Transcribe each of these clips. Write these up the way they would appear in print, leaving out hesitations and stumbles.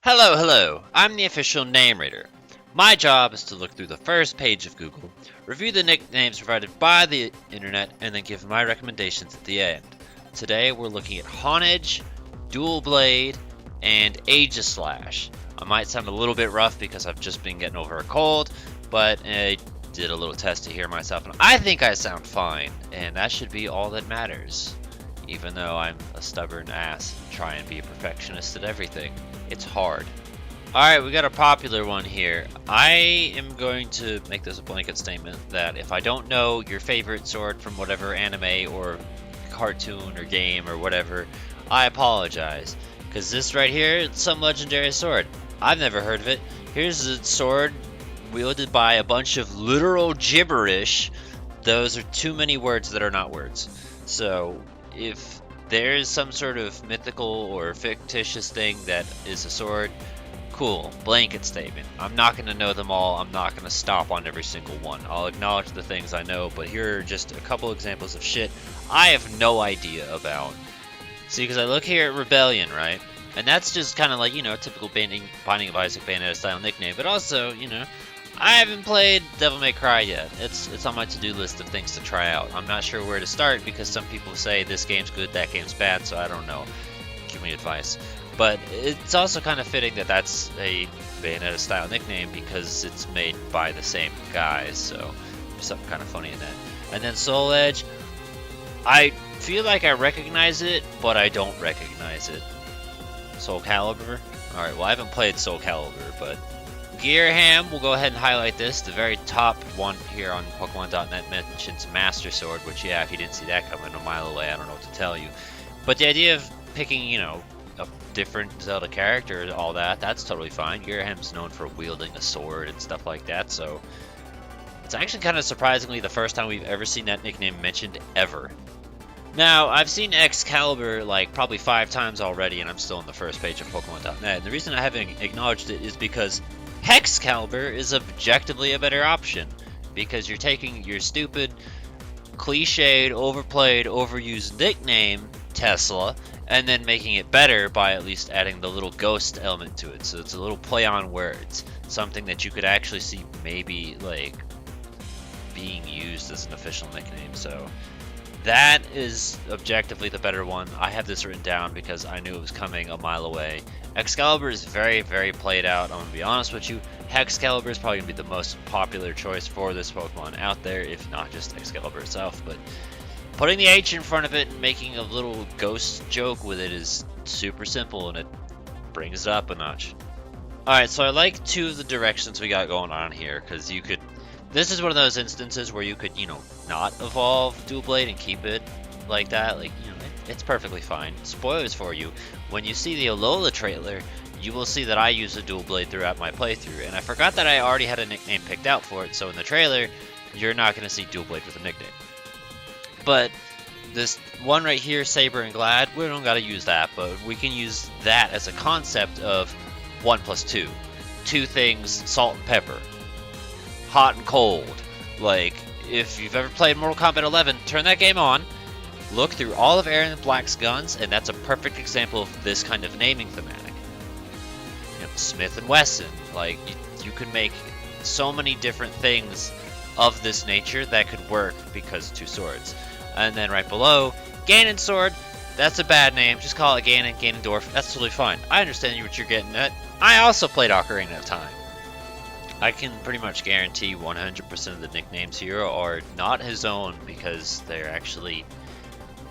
Hello, hello, I'm the official name reader. My job is to look through the first page of Google, review the nicknames provided by the internet, and then give my recommendations at the end. Today we're looking at Honedge, Doublade, and Aegislash. I might sound a little bit rough because I've just been getting over a cold, but I did a little test to hear myself, and I think I sound fine, and that should be all that matters. Even though I'm a stubborn ass and try and be a perfectionist at everything. It's hard. Alright, we got a popular one here. I am going to make this a blanket statement that if I don't know your favorite sword from whatever anime or cartoon or game or whatever, I apologize. Because this right here is some legendary sword. I've never heard of it. Here's a sword wielded by a bunch of literal gibberish. Those are too many words that are not words. So, if there's some sort of mythical or fictitious thing that is a sword, cool, blanket statement. I'm not going to know them all. I'm not going to stop on every single one. I'll acknowledge the things I know, but here are just a couple examples of shit I have no idea about. See, because I look here at Rebellion, right? And that's just kind of like, typical Binding of Isaac Bayonetta style nickname, but also, I haven't played Devil May Cry yet. It's on my to-do list of things to try out. I'm not sure where to start because some people say this game's good, that game's bad, so I don't know. Give me advice. But it's also kind of fitting that that's a Bayonetta style nickname because it's made by the same guys, so there's something kind of funny in that. And then Soul Edge, I feel like I recognize it, but I don't recognize it. Soul Calibur? Alright, well I haven't played Soul Calibur, but Gearham, we'll go ahead and highlight this. The very top one here on Pokemon.net mentions Master Sword, which, yeah, if you didn't see that coming a mile away, I don't know what to tell you. But the idea of picking, a different Zelda character, all that, that's totally fine. Gearham's known for wielding a sword and stuff like that, so it's actually kind of surprisingly the first time we've ever seen that nickname mentioned ever. Now, I've seen Excalibur like probably 5 times already, and I'm still on the first page of Pokemon.net. And the reason I haven't acknowledged it is because Hexcalibur is objectively a better option, because you're taking your stupid, cliched, overplayed, overused nickname, Tesla, and then making it better by at least adding the little ghost element to it. So it's a little play on words, something that you could actually see maybe like being used as an official nickname. So that is objectively the better one. I have this written down because I knew it was coming a mile away. Excalibur is very, very played out. I'm going to be honest with you. Hexcalibur is probably going to be the most popular choice for this Pokemon out there, if not just Excalibur itself. But putting the H in front of it and making a little ghost joke with it is super simple, and it brings it up a notch. Alright, so I like 2 of the directions we got going on here, because you could... This is one of those instances where you could, not evolve Doublade and keep it like that. Like, it's perfectly fine. Spoilers for you. When you see the Alola trailer, you will see that I use a Doublade throughout my playthrough. And I forgot that I already had a nickname picked out for it, so in the trailer, you're not going to see Doublade with a nickname. But this one right here, Saber and Glad, we don't got to use that, but we can use that as a concept of 1 plus 2. 2 things, salt and pepper. Hot and cold. Like, if you've ever played Mortal Kombat 11, turn that game on, look through all of Aaron Black's guns, and that's a perfect example of this kind of naming thematic. Smith and Wesson, like, you could make so many different things of this nature that could work because 2 swords. And then right below, Ganon Sword, that's a bad name, just call it Ganon, Ganondorf, that's totally fine. I understand what you're getting at. I also played Ocarina of Time. I can pretty much guarantee 100% of the nicknames here are not his own because they're actually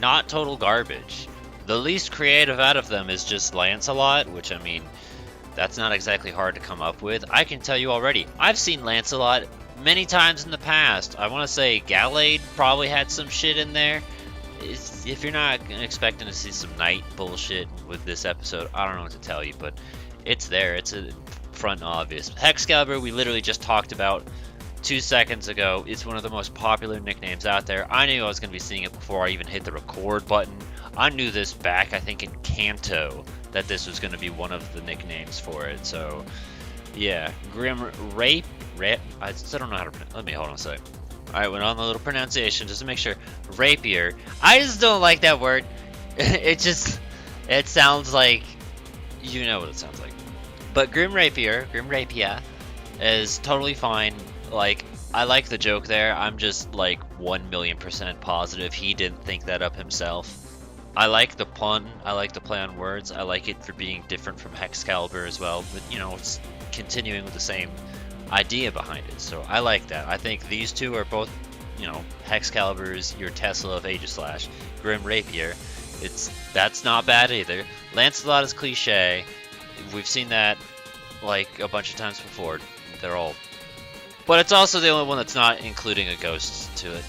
not total garbage. The least creative out of them is just Lancelot, which, I mean, that's not exactly hard to come up with. I can tell you already, I've seen Lancelot many times in the past. I want to say Gallade probably had some shit in there. If you're not expecting to see some knight bullshit with this episode, I don't know what to tell you, but it's there. It's a front and obvious. Hexcalibur, we literally just talked about 2 seconds ago. It's one of the most popular nicknames out there. I knew I was going to be seeing it before I even hit the record button. I knew this back, I think, in Kanto, that this was going to be one of the nicknames for it. So, yeah. Grim Rape. I still don't know how to pronounce. Let me hold on a sec. Alright, went on the little pronunciation just to make sure. Rapier. I just don't like that word. It sounds like, you know what it sounds like. But Grim Rapier is totally fine. Like, I like the joke there. I'm just like 1,000,000% positive he didn't think that up himself. I like the pun. I like the play on words. I like it for being different from Hexcalibur as well. But you know, it's continuing with the same idea behind it. So I like that. I think these two are both, you know, Hexcalibur is your Tesla of Aegislash. Grim Rapier, that's not bad either. Lancelot is cliche. We've seen that like a bunch of times before. They're all, but it's also the only one that's not including a ghost to it.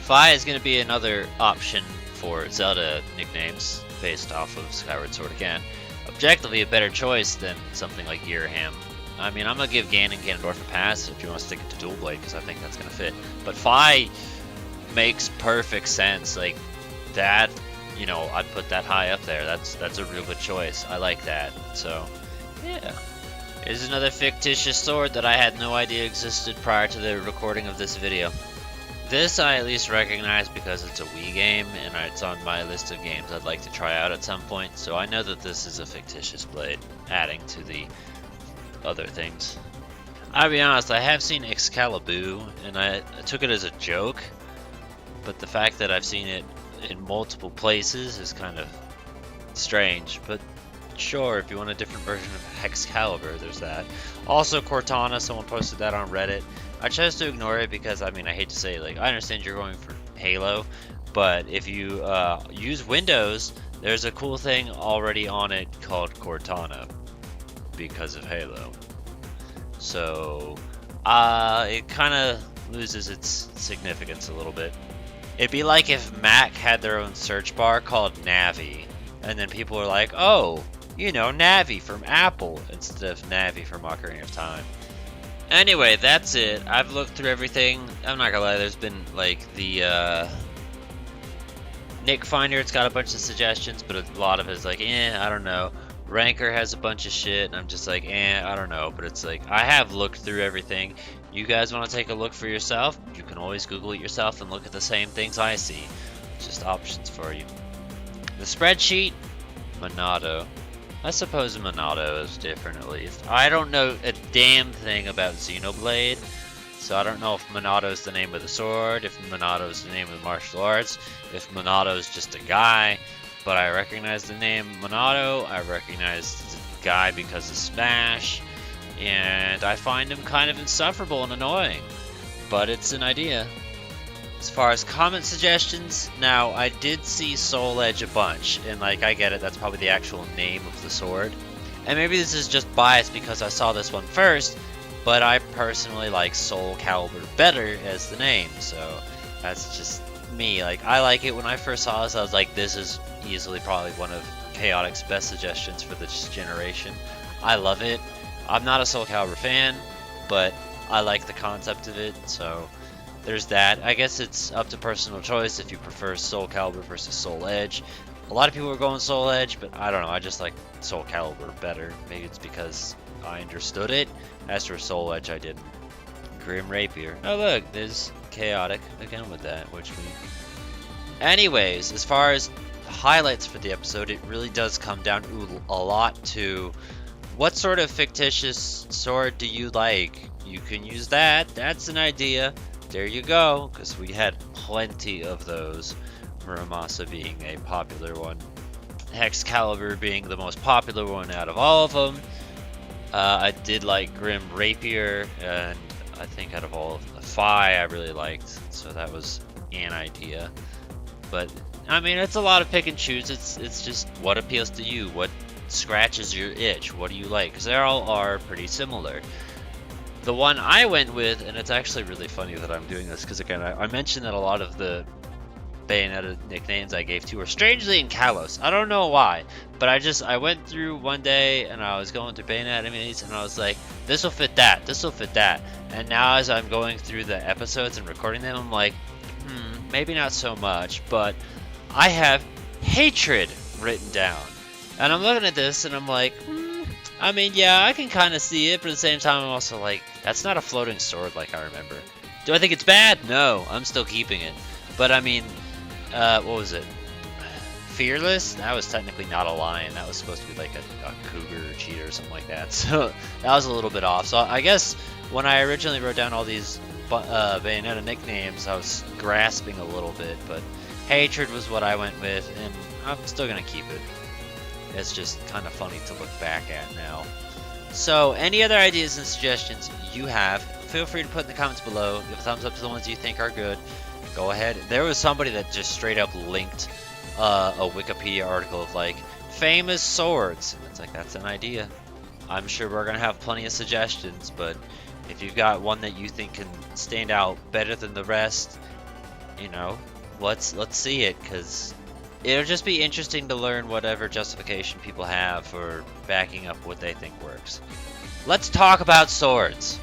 Fi is going to be another option for Zelda nicknames based off of Skyward Sword again. Objectively a better choice than something like Giraham. I mean, I'm going to give Ganon Ganondorf a pass if you want to stick it to Doublade, because I think that's going to fit. But Fi makes perfect sense. Like, that, you know, I'd put that high up there. That's a real good choice. I like that. So, yeah. Here's another fictitious sword that I had no idea existed prior to the recording of this video. This I at least recognize because it's a Wii game, and it's on my list of games I'd like to try out at some point, so I know that this is a fictitious blade, adding to the other things. I'll be honest, I have seen Excalibur, and I took it as a joke, but the fact that I've seen it in multiple places is kind of strange, but sure, if you want a different version of Hexcalibur, there's that. Also, Cortana, someone posted that on Reddit. I chose to ignore it because, I mean, I hate to say, like, I understand you're going for Halo, but if you use Windows, there's a cool thing already on it called Cortana because of Halo. So, it kind of loses its significance a little bit. It'd be like if Mac had their own search bar called Navi, and then people were like, oh, you know, Navi from Apple, instead of Navi from Ocarina of Time. Anyway, that's it. I've looked through everything. I'm not gonna lie, there's been, like, the, Nick Finder, it's got a bunch of suggestions, but a lot of it is like, I don't know. Ranker has a bunch of shit, and I'm just like, I don't know. But it's like, I have looked through everything. You guys want to take a look for yourself? You can always Google it yourself and look at the same things I see. Just options for you. The spreadsheet, Monado. I suppose Monado is different at least. I don't know a damn thing about Xenoblade, so I don't know if Monado is the name of the sword, if Monado is the name of the martial arts, if Monado is just a guy, but I recognize the name Monado, I recognize the guy because of Smash, and I find him kind of insufferable and annoying, but it's an idea. As far as comment suggestions, now I did see Soul Edge a bunch, and like I get it, that's probably the actual name of the sword. And maybe this is just biased because I saw this one first, but I personally like Soul Calibur better as the name, so that's just me. Like, I like it. When I first saw this, I was like, this is easily probably one of Chaotic's best suggestions for this generation. I love it. I'm not a Soul Calibur fan, but I like the concept of it, so there's that. I guess it's up to personal choice if you prefer Soul Calibur versus Soul Edge. A lot of people are going Soul Edge, but I don't know, I just like Soul Calibur better. Maybe it's because I understood it. As for Soul Edge, I didn't. Grim Rapier. Oh look, there's Chaotic again with that, which we... Anyways, as far as highlights for the episode, it really does come down a lot to what sort of fictitious sword do you like? You can use that. That's an idea. There you go, because we had plenty of those. Muramasa being a popular one. Hexcalibur being the most popular one out of all of them. I did like Grim Rapier, and I think out of all of the Fi I really liked, so that was an idea. But, I mean, it's a lot of pick and choose. It's just what appeals to you, what scratches your itch, what do you like, because they all are pretty similar. The one I went with, and it's actually really funny that I'm doing this, because again, I mentioned that a lot of the Bayonetta nicknames I gave to are strangely in Kalos. I don't know why, but I went through one day, and I was going through Bayonetta minis, and I was like, this will fit that, this will fit that. And now as I'm going through the episodes and recording them, I'm like, maybe not so much, but I have hatred written down. And I'm looking at this, and I'm like, I mean, yeah, I can kind of see it, but at the same time, I'm also like, that's not a floating sword like I remember. Do I think it's bad? No, I'm still keeping it. But I mean, what was it? Fearless, that was technically not a lion. That was supposed to be like a cougar or cheetah or something like that. So that was a little bit off. So I guess when I originally wrote down all these Bayonetta nicknames, I was grasping a little bit. But Hatred was what I went with, and I'm still going to keep it. It's just kind of funny to look back at now. So any other ideas and suggestions you have, feel free to put in the comments below. Give a thumbs up to the ones you think are good. Go ahead. There was somebody that just straight up linked a Wikipedia article of like famous swords. And it's like, that's an idea. I'm sure we're gonna have plenty of suggestions, but if you've got one that you think can stand out better than the rest, you know, let's see it, because it'll just be interesting to learn whatever justification people have for backing up what they think works. Let's talk about swords.